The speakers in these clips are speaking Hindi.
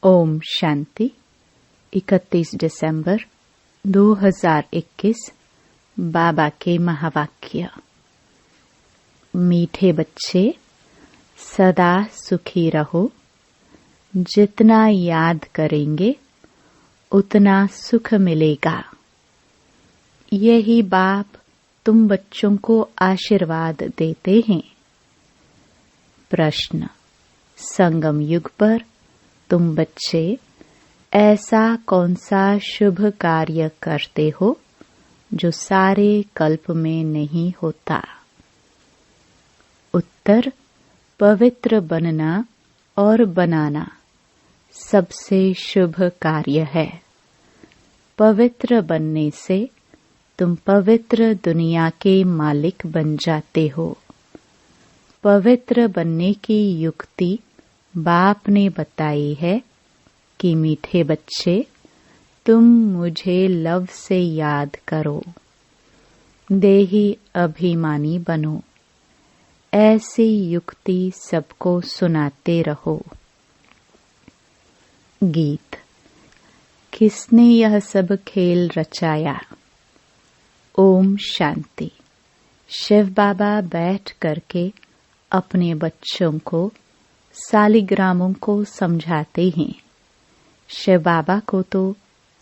ओम शांति। 31 दिसंबर 2021 बाबा के महावाक्य। मीठे बच्चे, सदा सुखी रहो। जितना याद करेंगे उतना सुख मिलेगा। यही बाप तुम बच्चों को आशीर्वाद देते हैं। प्रश्न। संगम युग पर तुम बच्चे ऐसा कौन सा शुभ कार्य करते हो जो सारे कल्प में नहीं होता? उत्तर। पवित्र बनना और बनाना सबसे शुभ कार्य है। पवित्र बनने से तुम पवित्र दुनिया के मालिक बन जाते हो। पवित्र बनने की युक्ति बाप ने बताई है कि मीठे बच्चे, तुम मुझे लव से याद करो, देही अभिमानी बनो। ऐसी युक्ति सबको सुनाते रहो। गीत। किसने यह सब खेल रचाया? ओम शांति। शिव बाबा बैठ करके अपने बच्चों को, सालिग्रामों को समझाते हैं। शिव बाबा को तो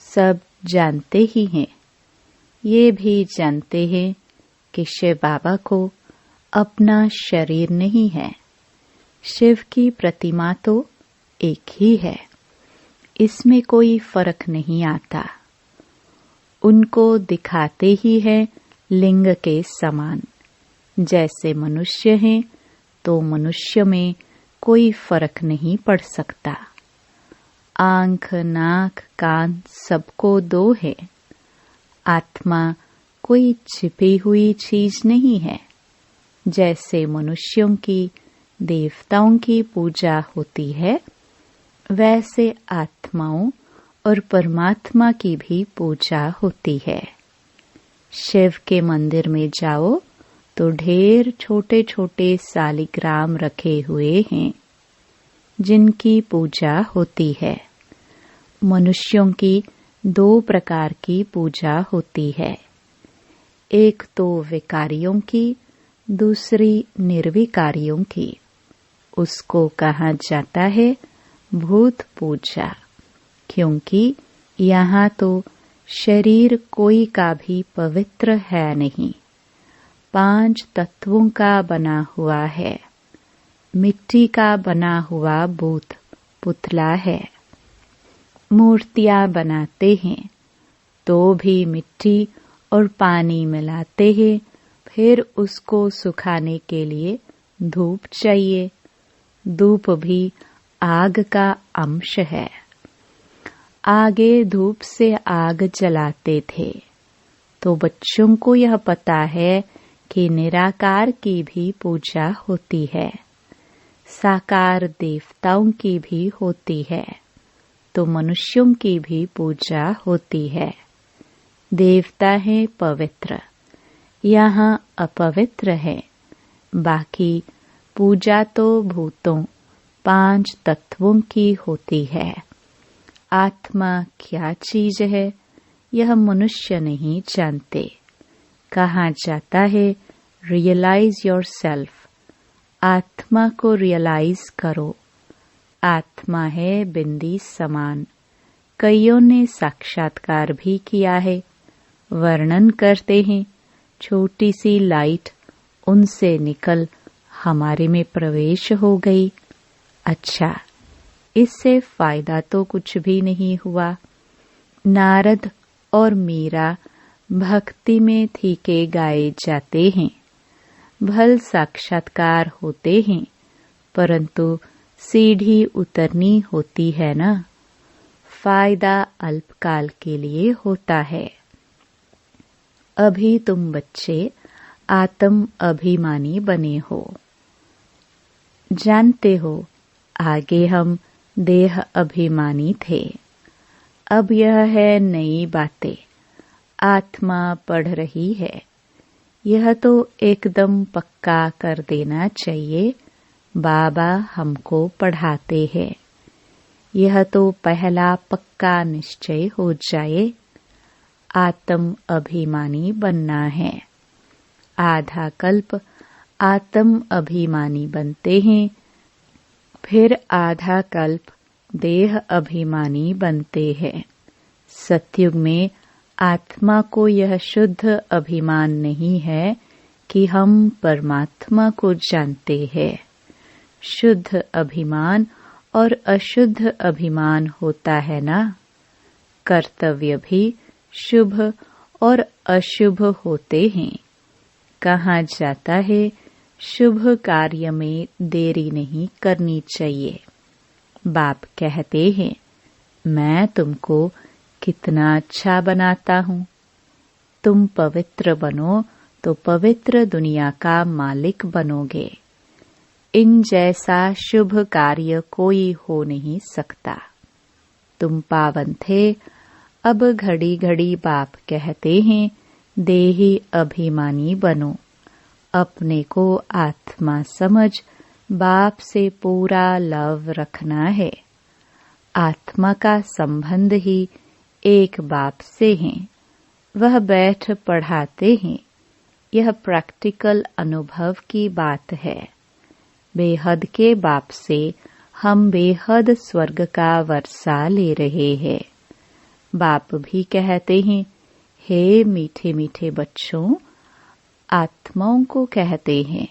सब जानते ही हैं। ये भी जानते हैं कि शिव बाबा को अपना शरीर नहीं है। शिव की प्रतिमा तो एक ही है, इसमें कोई फर्क नहीं आता। उनको दिखाते ही है लिंग के समान। जैसे मनुष्य हैं तो मनुष्य में कोई फर्क नहीं पड़ सकता। आंख, नाक, कान सबको दो है। आत्मा कोई छिपी हुई चीज नहीं है। जैसे मनुष्यों की देवताओं की पूजा होती है, वैसे आत्माओं और परमात्मा की भी पूजा होती है। शिव के मंदिर में जाओ तो ढेर छोटे छोटे सालिग्राम रखे हुए हैं जिनकी पूजा होती है। मनुष्यों की दो प्रकार की पूजा होती है। एक तो विकारियों की, दूसरी निर्विकारियों की। उसको कहा जाता है भूत पूजा, क्योंकि यहाँ तो शरीर कोई का भी पवित्र है नहीं। 5 तत्वों का बना हुआ है। मिट्टी का बना हुआ भूत पुतला है। मूर्तियां बनाते हैं तो भी मिट्टी और पानी मिलाते हैं, फिर उसको सुखाने के लिए धूप चाहिए। धूप भी आग का अंश है। आगे धूप से आग जलाते थे, तो बच्चों को यह पता है कि निराकार की भी पूजा होती है, साकार देवताओं की भी होती है, तो मनुष्यों की भी पूजा होती है। देवता है पवित्र, यहाँ अपवित्र है। बाकी पूजा तो भूतों 5 तत्वों की होती है। आत्मा क्या चीज है यह मनुष्य नहीं जानते। कहा जाता है रियलाइज योरसेल्फ। आत्मा को रियलाइज करो। आत्मा है बिंदी समान। कईयों ने साक्षात्कार भी किया है। वर्णन करते हैं छोटी सी लाइट उनसे निकल हमारे में प्रवेश हो गई। अच्छा, इससे फायदा तो कुछ भी नहीं हुआ। नारद और मीरा भक्ति में थीके गाए जाते हैं। भल साक्षात्कार होते हैं, परंतु सीढ़ी उतरनी होती है ना। फायदा अल्पकाल के लिए होता है। अभी तुम बच्चे आत्म अभिमानी बने हो। जानते हो आगे हम देह अभिमानी थे। अब यह है नई बातें। आत्मा पढ़ रही है। यह तो एकदम पक्का कर देना चाहिए। बाबा हमको पढ़ाते हैं। यह तो पहला पक्का निश्चय हो जाए। आत्म अभिमानी बनना है। आधा कल्प आत्म अभिमानी बनते हैं, फिर आधा कल्प देह अभिमानी बनते हैं। सतयुग में आत्मा को यह शुद्ध अभिमान नहीं है कि हम परमात्मा को जानते हैं। शुद्ध अभिमान और अशुद्ध अभिमान होता है ना। कर्तव्य भी शुभ और अशुभ होते हैं। कहा जाता है शुभ कार्य में देरी नहीं करनी चाहिए। बाप कहते हैं मैं तुमको कितना अच्छा बनाता हूँ। तुम पवित्र बनो तो पवित्र दुनिया का मालिक बनोगे। इन जैसा शुभ कार्य कोई हो नहीं सकता। तुम पावन थे, अब घड़ी घड़ी बाप कहते हैं देही अभिमानी बनो। अपने को आत्मा समझ बाप से पूरा लव रखना है। आत्मा का संबंध ही एक बाप से है। वह बैठ पढ़ाते हैं। यह प्रैक्टिकल अनुभव की बात है। बेहद के बाप से हम बेहद स्वर्ग का वर्षा ले रहे हैं। बाप भी कहते हैं हे मीठे मीठे बच्चों, आत्माओं को कहते हैं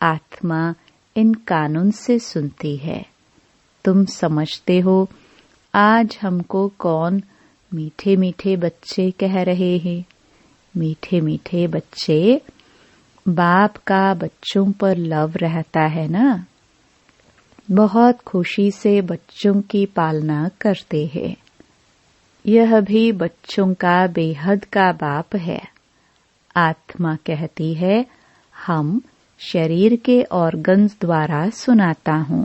आत्मा इन कानून से सुनती है। तुम समझते हो आज हमको कौन मीठे मीठे बच्चे कह रहे हैं। मीठे मीठे बच्चे बाप का बच्चों पर लव रहता है ना। बहुत खुशी से बच्चों की पालना करते हैं। यह भी बच्चों का बेहद का बाप है। आत्मा कहती है हम शरीर के ऑर्गन्स द्वारा सुनाता हूँ।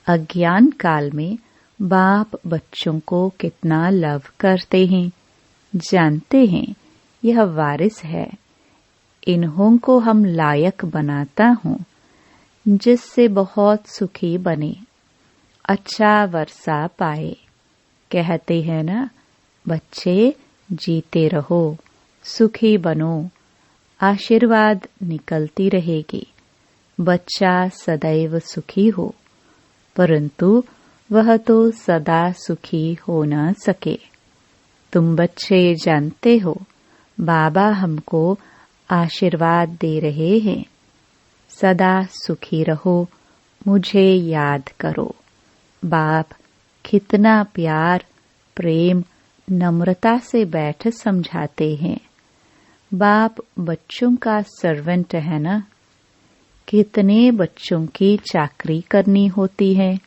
अज्ञान काल में बाप बच्चों को कितना लव करते हैं। जानते हैं यह वारिस है। इन्हों को हम लायक बनाता हूँ जिससे बहुत सुखी बने, अच्छा वर्षा पाए। कहते हैं ना बच्चे जीते रहो, सुखी बनो, आशीर्वाद निकलती रहेगी। बच्चा सदैव सुखी हो, परंतु वह तो सदा सुखी हो न सके। तुम बच्चे जानते हो बाबा हमको आशीर्वाद दे रहे हैं। सदा सुखी रहो, मुझे याद करो। बाप कितना प्यार, प्रेम, नम्रता से बैठ समझाते हैं। बाप बच्चों का सर्वेंट है ना। कितने बच्चों की चाकरी करनी होती है।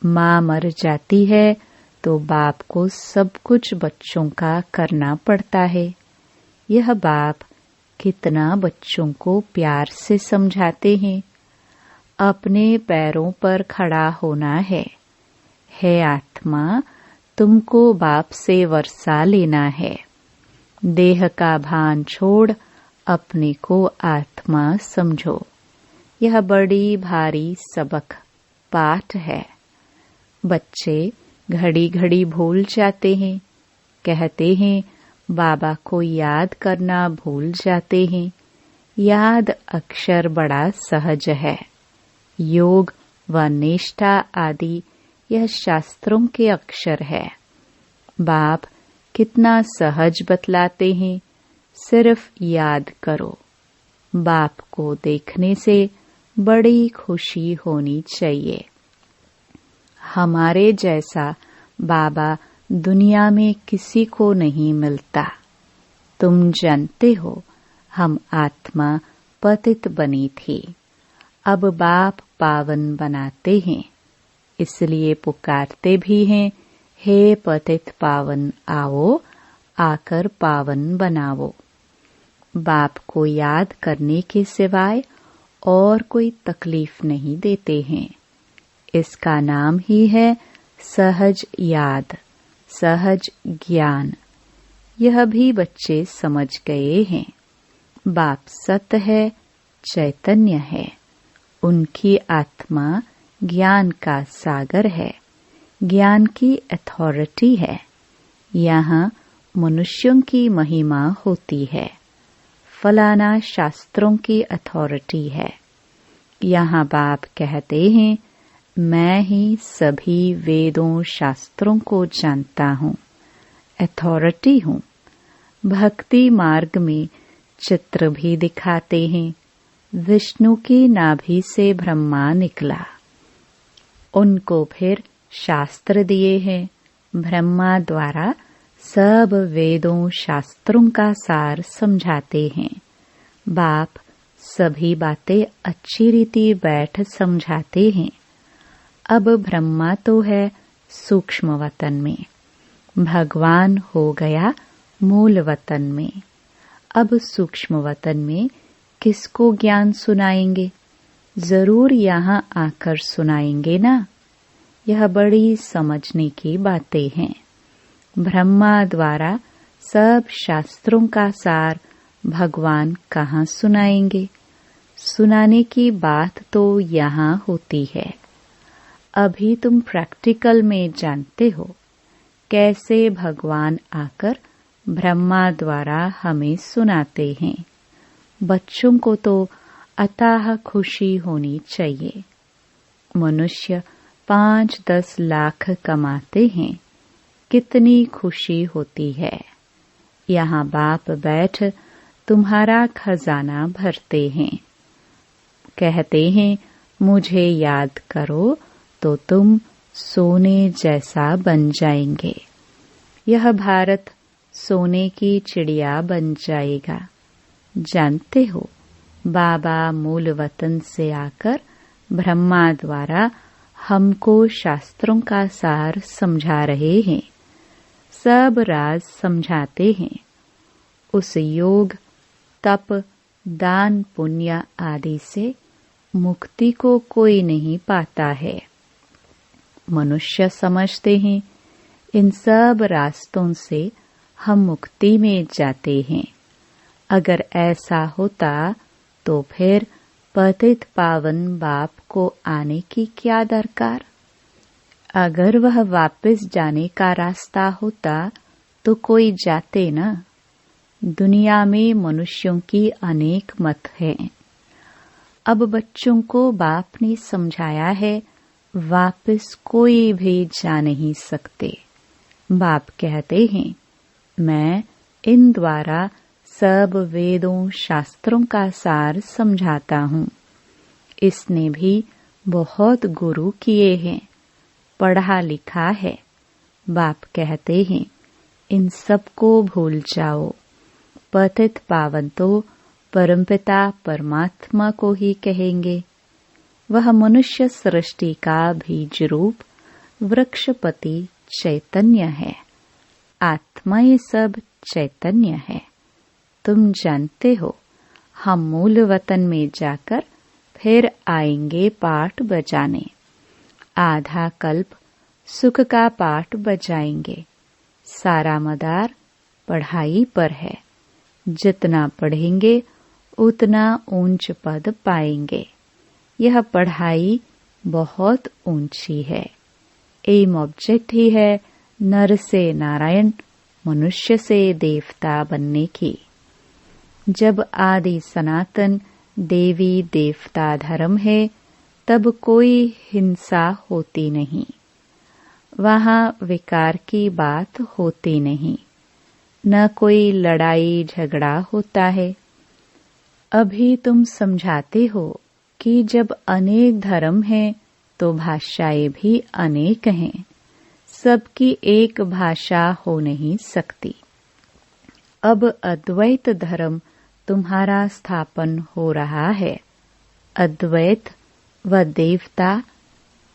माँ मर जाती है तो बाप को सब कुछ बच्चों का करना पड़ता है। यह बाप कितना बच्चों को प्यार से समझाते हैं। अपने पैरों पर खड़ा होना है। हे आत्मा, तुमको बाप से वर्षा लेना है। देह का भान छोड़ अपने को आत्मा समझो। यह बड़ी भारी सबक पाठ है। बच्चे घड़ी घड़ी भूल जाते हैं। कहते हैं बाबा को याद करना भूल जाते हैं। याद अक्षर बड़ा सहज है। योग व निष्ठा आदि यह शास्त्रों के अक्षर है। बाप कितना सहज बतलाते हैं, सिर्फ याद करो। बाप को देखने से बड़ी खुशी होनी चाहिए। हमारे जैसा बाबा दुनिया में किसी को नहीं मिलता। तुम जानते हो हम आत्मा पतित बनी थी। अब बाप पावन बनाते हैं, इसलिए पुकारते भी हैं हे पतित पावन आओ, आकर पावन बनाओ। बाप को याद करने के सिवाय और कोई तकलीफ नहीं देते हैं। इसका नाम ही है सहज याद, सहज ज्ञान। यह भी बच्चे समझ गए हैं। बाप सत्य है, चैतन्य है। उनकी आत्मा ज्ञान का सागर है। ज्ञान की अथॉरिटी है। यहाँ मनुष्यों की महिमा होती है। फलाना शास्त्रों की अथॉरिटी है। यहाँ बाप कहते हैं, मैं ही सभी वेदों शास्त्रों को जानता हूँ, अथॉरिटी हूँ। भक्ति मार्ग में चित्र भी दिखाते हैं। विष्णु की नाभि से ब्रह्मा निकला, उनको फिर शास्त्र दिए हैं। ब्रह्मा द्वारा सब वेदों शास्त्रों का सार समझाते हैं। बाप सभी बातें अच्छी रीति बैठ समझाते हैं। अब ब्रह्मा तो है सूक्ष्म वतन में, भगवान हो गया मूल वतन में। अब सूक्ष्म वतन में किसको ज्ञान सुनाएंगे? जरूर यहाँ आकर सुनाएंगे ना। यह बड़ी समझने की बातें हैं। ब्रह्मा द्वारा सब शास्त्रों का सार भगवान कहाँ सुनाएंगे? सुनाने की बात तो यहाँ होती है। अभी तुम प्रैक्टिकल में जानते हो कैसे भगवान आकर ब्रह्मा द्वारा हमें सुनाते हैं। बच्चों को तो अथाह खुशी होनी चाहिए। मनुष्य 5-10 लाख कमाते हैं, कितनी खुशी होती है। यहाँ बाप बैठ तुम्हारा खजाना भरते हैं। कहते हैं, मुझे याद करो तो तुम सोने जैसा बन जाएंगे। यह भारत सोने की चिड़िया बन जाएगा। जानते हो, बाबा मूल वतन से आकर ब्रह्मा द्वारा हमको शास्त्रों का सार समझा रहे हैं। सब राज समझाते हैं। उस योग, तप, दान, पुण्य आदि से मुक्ति को कोई नहीं पाता है। मनुष्य समझते हैं इन सब रास्तों से हम मुक्ति में जाते हैं। अगर ऐसा होता तो फिर पतित पावन बाप को आने की क्या दरकार? अगर वह वापस जाने का रास्ता होता तो कोई जाते ना। दुनिया में मनुष्यों की अनेक मत हैं। अब बच्चों को बाप ने समझाया है, वापस कोई भी जा नहीं सकते। बाप कहते हैं, मैं इन द्वारा सब वेदों शास्त्रों का सार समझाता हूँ। इसने भी बहुत गुरु किए हैं, पढ़ा लिखा है। बाप कहते हैं, इन सब को भूल जाओ। पतित पावन तो परमपिता परमात्मा को ही कहेंगे। वह मनुष्य सृष्टि का बीज रूप वृक्षपति चैतन्य है। आत्मा ये सब चैतन्य है। तुम जानते हो, हम मूल वतन में जाकर फिर आएंगे पाठ बजाने। आधा कल्प सुख का पाठ बजाएंगे। सारा मदार पढ़ाई पर है। जितना पढ़ेंगे उतना ऊंच पद पाएंगे। यह पढ़ाई बहुत ऊंची है। एम ऑब्जेक्ट ही है नर से नारायण, मनुष्य से देवता बनने की। जब आदि सनातन देवी देवता धर्म है, तब कोई हिंसा होती नहीं। वहाँ विकार की बात होती नहीं, न कोई लड़ाई झगड़ा होता है। अभी तुम समझाते हो कि जब अनेक धर्म हैं तो भाषाएं भी अनेक हैं। सबकी एक भाषा हो नहीं सकती। अब अद्वैत धर्म तुम्हारा स्थापन हो रहा है। अद्वैत व देवता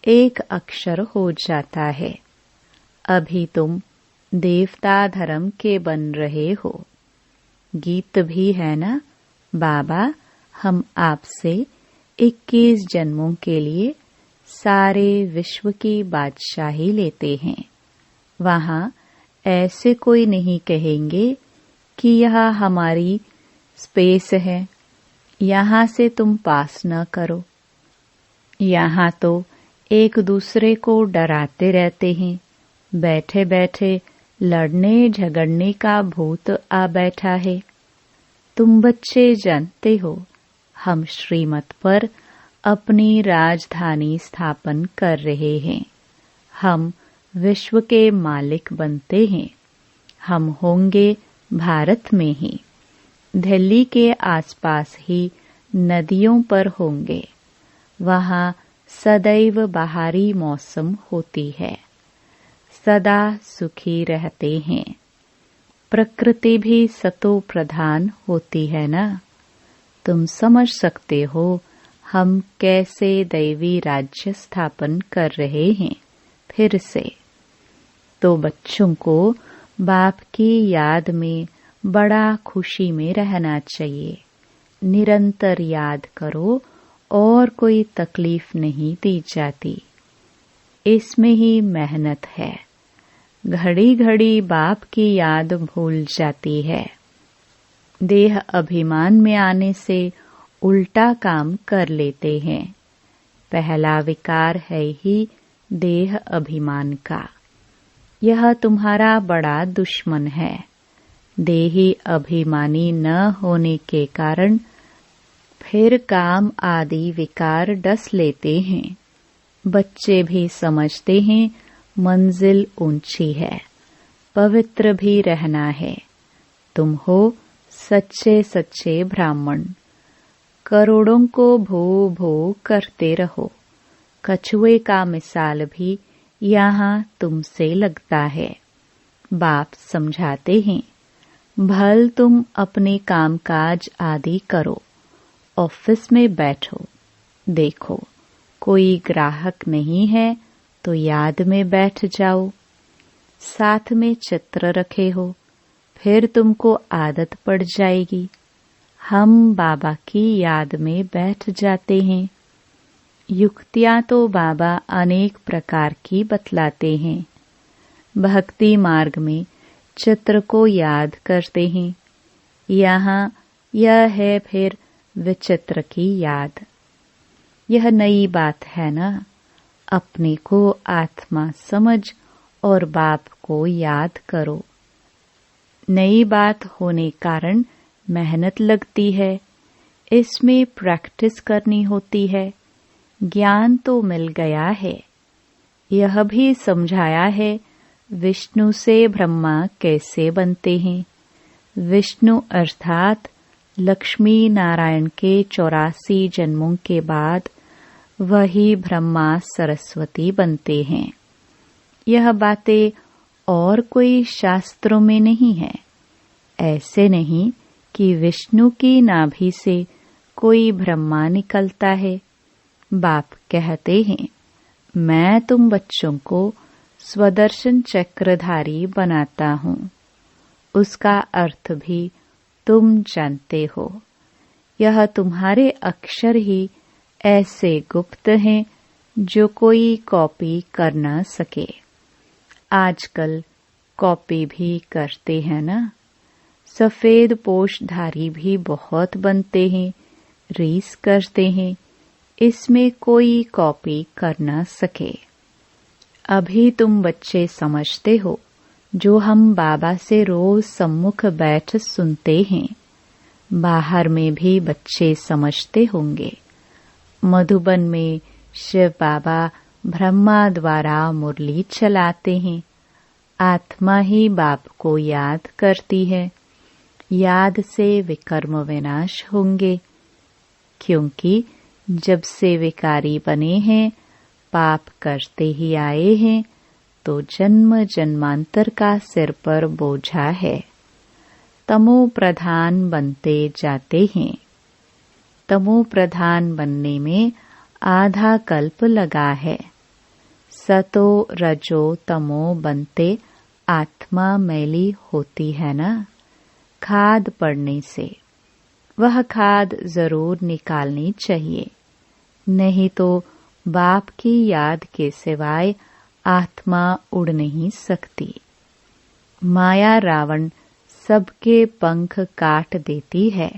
एक अक्षर हो जाता है। अभी तुम देवता धर्म के बन रहे हो। गीत भी है ना, बाबा हम आपसे 21 जन्मों के लिए सारे विश्व की बादशाही लेते हैं। वहाँ ऐसे कोई नहीं कहेंगे कि यह हमारी स्पेस है, यहाँ से तुम पास न करो। यहाँ तो एक दूसरे को डराते रहते हैं। बैठे बैठे लड़ने झगड़ने का भूत आ बैठा है। तुम बच्चे जानते हो, हम श्रीमत पर अपनी राजधानी स्थापन कर रहे हैं। हम विश्व के मालिक बनते हैं। हम होंगे भारत में ही, दिल्ली के आसपास ही नदियों पर होंगे। वहाँ सदैव बाहरी मौसम होती है, सदा सुखी रहते हैं। प्रकृति भी सतो प्रधान होती है ना। तुम समझ सकते हो हम कैसे दैवी राज्य स्थापन कर रहे हैं। फिर से तो बच्चों को बाप की याद में बड़ा खुशी में रहना चाहिए। निरंतर याद करो और कोई तकलीफ नहीं दी जाती। इसमें ही मेहनत है। घड़ी घड़ी बाप की याद भूल जाती है। देह अभिमान में आने से उल्टा काम कर लेते हैं। पहला विकार है ही देह अभिमान का। यह तुम्हारा बड़ा दुश्मन है। देही अभिमानी न होने के कारण फिर काम आदि विकार डस लेते हैं। बच्चे भी समझते हैं मंजिल ऊंची है, पवित्र भी रहना है। तुम हो सच्चे सच्चे ब्राह्मण। करोड़ों को भो भो करते रहो। कछुए का मिसाल भी यहाँ तुमसे लगता है। बाप समझाते हैं, भल तुम अपने कामकाज आदि करो, ऑफिस में बैठो, देखो कोई ग्राहक नहीं है तो याद में बैठ जाओ। साथ में चित्र रखे हो, फिर तुमको आदत पड़ जाएगी। हम बाबा की याद में बैठ जाते हैं। युक्तियां तो बाबा अनेक प्रकार की बतलाते हैं। भक्ति मार्ग में चित्र को याद करते हैं। यहाँ यह है फिर विचित्र की याद। यह नई बात है ना। अपने को आत्मा समझ और बाप को याद करो। नई बात होने कारण मेहनत लगती है। इसमें प्रैक्टिस करनी होती है। ज्ञान तो मिल गया है। यह भी समझाया है विष्णु से ब्रह्मा कैसे बनते हैं। विष्णु अर्थात लक्ष्मी नारायण के 84 जन्मों के बाद वही ब्रह्मा सरस्वती बनते हैं। यह बातें और कोई शास्त्रों में नहीं है। ऐसे नहीं कि विष्णु की नाभि से कोई ब्रह्मा निकलता है। बाप कहते हैं, मैं तुम बच्चों को स्वदर्शन चक्रधारी बनाता हूँ। उसका अर्थ भी तुम जानते हो। यह तुम्हारे अक्षर ही ऐसे गुप्त हैं जो कोई कॉपी कर न सके। आजकल कॉपी भी करते हैं ना। सफेद पोशधारी भी बहुत बनते हैं, रीस करते हैं। इसमें कोई कॉपी कर न सके। अभी तुम बच्चे समझते हो जो हम बाबा से रोज सम्मुख बैठ सुनते हैं। बाहर में भी बच्चे समझते होंगे। मधुबन में शिव बाबा ब्रह्मा द्वारा मुरली चलाते हैं। आत्मा ही बाप को याद करती है। याद से विकर्म विनाश होंगे। क्योंकि जब से विकारी बने हैं, पाप करते ही आए हैं, तो जन्म जन्मांतर का सिर पर बोझा है। तमो प्रधान बनते जाते हैं। तमो प्रधान बनने में आधा कल्प लगा है। सतो रजो तमो बनते आत्मा मैली होती है ना। खाद पड़ने से वह खाद जरूर निकालनी चाहिए। नहीं तो बाप की याद के सिवाय आत्मा उड़ नहीं सकती। माया रावण सबके पंख काट देती है।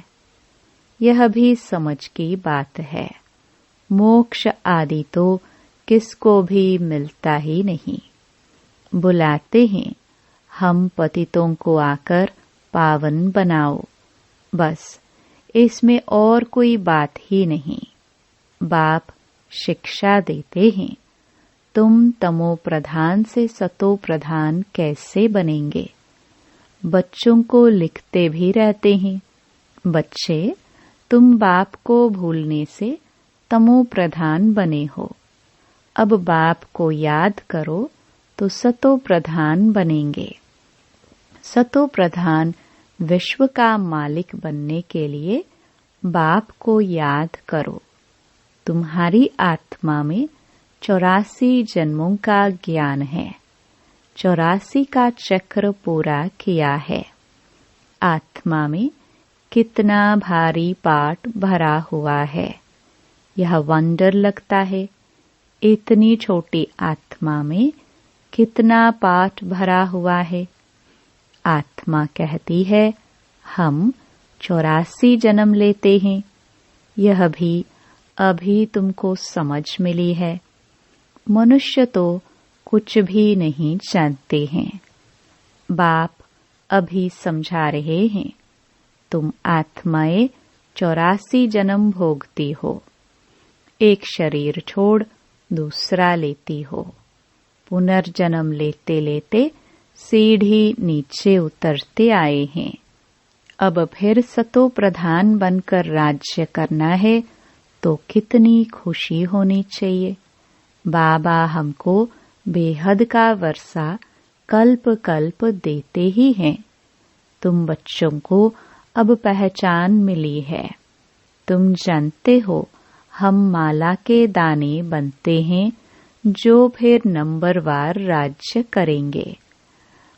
यह भी समझ की बात है। मोक्ष आदि तो किसको भी मिलता ही नहीं। बुलाते हैं हम पतितों को आकर पावन बनाओ, बस इसमें और कोई बात ही नहीं। बाप शिक्षा देते हैं, तुम तमो प्रधान से सतो प्रधान कैसे बनेंगे। बच्चों को लिखते भी रहते हैं, बच्चे तुम बाप को भूलने से तमो प्रधान बने हो, अब बाप को याद करो तो सतो प्रधान बनेंगे। सतो प्रधान विश्व का मालिक बनने के लिए बाप को याद करो। तुम्हारी आत्मा में 84 जन्मों का ज्ञान है, 84 का चक्र पूरा किया है। आत्मा में कितना भारी पाठ भरा हुआ है, यह वंडर लगता है। इतनी छोटी आत्मा में कितना पाठ भरा हुआ है। आत्मा कहती है हम 84 जन्म लेते हैं, यह भी अभी तुमको समझ मिली है। मनुष्य तो कुछ भी नहीं जानते हैं। बाप अभी समझा रहे हैं, तुम आत्माएं 84 जन्म भोगती हो, एक शरीर छोड़ दूसरा लेती हो। पुनर्जन्म लेते लेते सीढ़ी नीचे उतरते आए हैं। अब फिर सतो प्रधान बनकर राज्य करना है तो कितनी खुशी होनी चाहिए। बाबा हमको बेहद का वर्षा कल्प कल्प देते ही हैं। तुम बच्चों को अब पहचान मिली है। तुम जानते हो हम माला के दाने बनते हैं जो फिर नंबरवार राज्य करेंगे।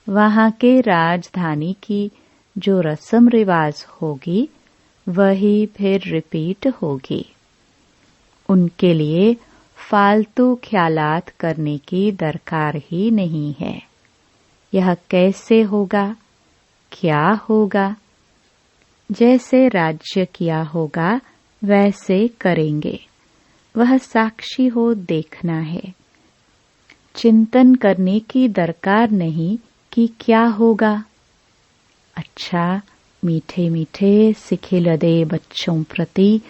वहाँ के राजधानी की जो रस्म रिवाज होगी वही फिर रिपीट होगी। उनके लिए फालतू ख्यालात करने की दरकार ही नहीं है। यह कैसे होगा, क्या होगा? जैसे राज्य किया होगा वैसे करेंगे। वह साक्षी हो देखना है। चिंतन करने की दरकार नहीं कि क्या होगा। अच्छा, मीठे मीठे सिखिलदे बच्चों प्रति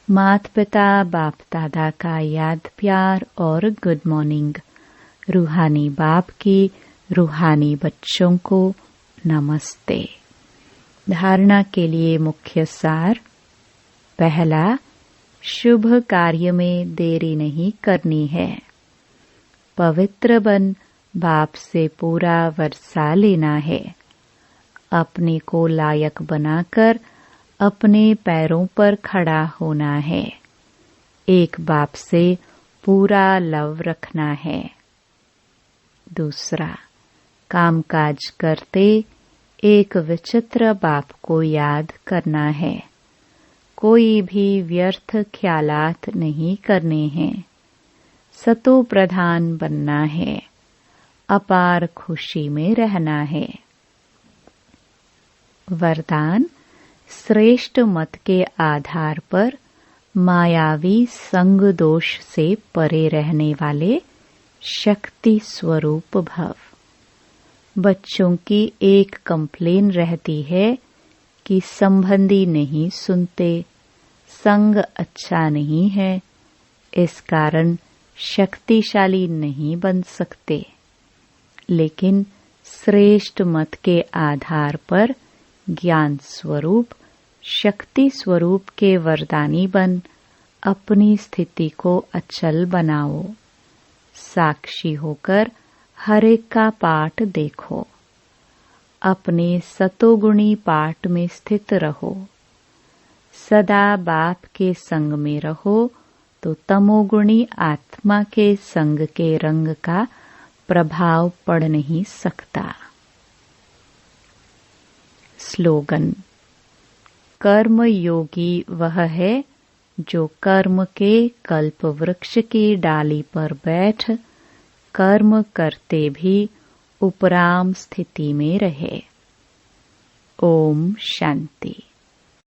माता पिता बाप दादा का याद प्यार और गुड मॉर्निंग। रूहानी बाप की रूहानी बच्चों को नमस्ते। धारणा के लिए मुख्य सार। पहला, शुभ कार्य में देरी नहीं करनी है। पवित्र बन बाप से पूरा वर्षा लेना है। अपने को लायक बनाकर अपने पैरों पर खड़ा होना है। एक बाप से पूरा लव रखना है। दूसरा, कामकाज करते एक विचित्र बाप को याद करना है। कोई भी व्यर्थ ख्यालात नहीं करने हैं। सतो प्रधान बनना है। अपार खुशी में रहना है। वरदान, श्रेष्ठ मत के आधार पर मायावी संग दोष से परे रहने वाले शक्ति स्वरूप भव। बच्चों की एक कंप्लेन रहती है कि संबंधी नहीं सुनते, संग अच्छा नहीं है, इस कारण शक्तिशाली नहीं बन सकते। लेकिन श्रेष्ठ मत के आधार पर ज्ञान स्वरूप शक्ति स्वरूप के वरदानी बन अपनी स्थिति को अचल बनाओ। साक्षी होकर हर एक का पाठ देखो। अपने सतोगुणी पाठ में स्थित रहो। सदा बाप के संग में रहो तो तमोगुणी आत्मा के संग के रंग का प्रभाव पड़ नहीं सकता। स्लोगन, कर्म योगी वह है जो कर्म के कल्प वृक्ष की डाली पर बैठ कर्म करते भी उपराम स्थिति में रहे। ओम शांति।